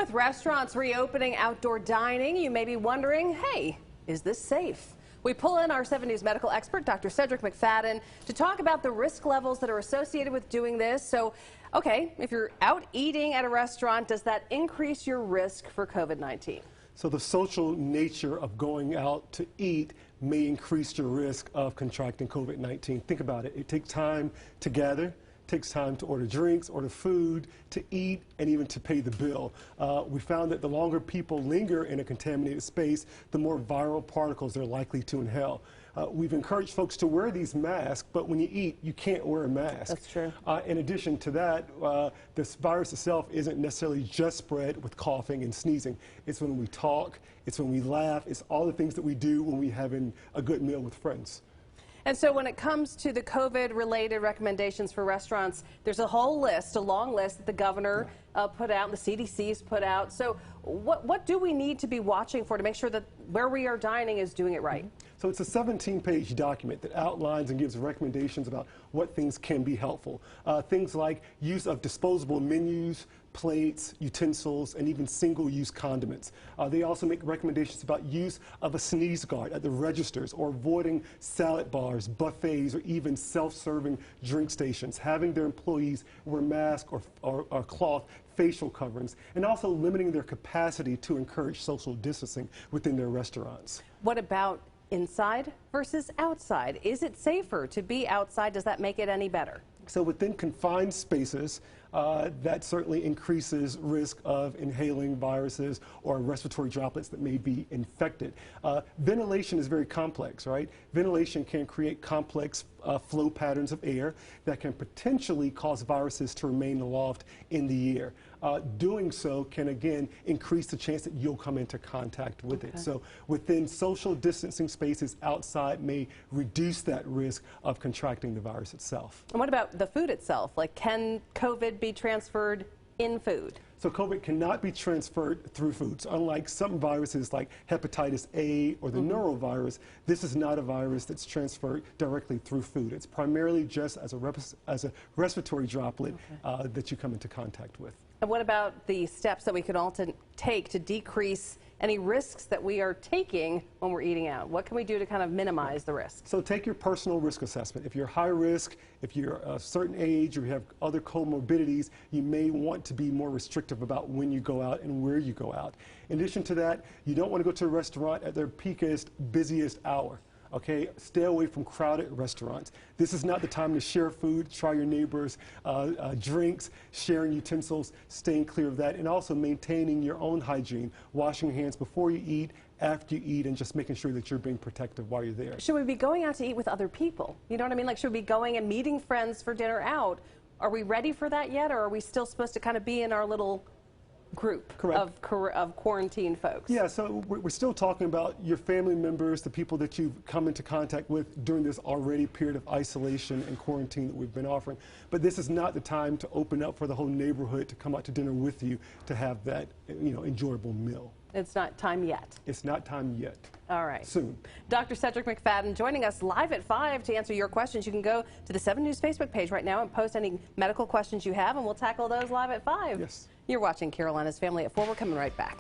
With restaurants reopening outdoor dining, you may be wondering, hey, is this safe? We pull in our 7 News medical expert, Dr. Cedrek McFadden, to talk about the risk levels that are associated with doing this. So, okay, if you're out eating at a restaurant, does that increase your risk for COVID-19? So the social nature of going out to eat may increase your risk of contracting COVID-19. Think about it. It takes time to gather. Takes time to order drinks, order food, to eat, and even to pay the bill. We found that the longer people linger in a contaminated space, the more viral particles they're likely to inhale. We've encouraged folks to wear these masks, but when you eat, you can't wear a mask. That's true. In addition to that, this virus itself isn't necessarily just spread with coughing and sneezing. It's when we talk, it's when we laugh, it's all the things that we do when we're having a good meal with friends. And so when it comes to the COVID-related recommendations for restaurants, there's a whole list, a long list that the governor put out, the CDC's put out. So what do we need to be watching for to make sure that where we are dining is doing it right? So it's a 17-page document that outlines and gives recommendations about what things can be helpful. Things like use of disposable menus, plates, utensils, and even single-use condiments. They also make recommendations about use of a sneeze guard at the registers or avoiding salad bars, buffets, or even self-serving drink stations, having their employees wear masks or cloth facial coverings, and also limiting their capacity to encourage social distancing within their restaurants. What about inside versus outside? Is it safer to be outside? Does that make it any better? So within confined spaces, that certainly increases risk of inhaling viruses or respiratory droplets that may be infected. Ventilation is very complex, right? Ventilation can create complex flow patterns of air that can potentially cause viruses to remain aloft in the air. Doing so can, again, increase the chance that you'll come into contact with it. So within social distancing spaces outside may reduce that risk of contracting the virus itself. And what about the food itself? Like, can COVID be transferred in food? So COVID cannot be transferred through foods. Unlike some viruses like hepatitis A or the norovirus, this is not a virus that's transferred directly through food. It's primarily just as a respiratory droplet that you come into contact with. And what about the steps that we could all take to decrease any risks that we are taking when we're eating out? What can we do to kind of minimize the risk? So take your personal risk assessment. If you're high risk, if you're a certain age or you have other comorbidities, you may want to be more restrictive about when you go out and where you go out. In addition to that, you don't want to go to a restaurant at their peakest, busiest hour. Okay, stay away from crowded restaurants. This is not the time to share food, try your neighbors' drinks, sharing utensils, staying clear of that, and also maintaining your own hygiene, washing your hands before you eat, after you eat, and just making sure that you're being protective while you're there. Should we be going out to eat with other people? You know what I mean? Like, should we be going and meeting friends for dinner out? Are we ready for that yet, or are we still supposed to kind of be in our little group of quarantine folks? Yeah, so we're still talking about your family members, the people that you've come into contact with during this already period of isolation and quarantine that we've been offering. But this is not the time to open up for the whole neighborhood to come out to dinner with you to have that, enjoyable meal. It's not time yet. It's not time yet. All right. Soon. Dr. Cedrek McFadden joining us live at 5 to answer your questions. You can go to the 7 News Facebook page right now and post any medical questions you have, and we'll tackle those live at 5. Yes. You're watching Carolina's Family at 4. We're coming right back.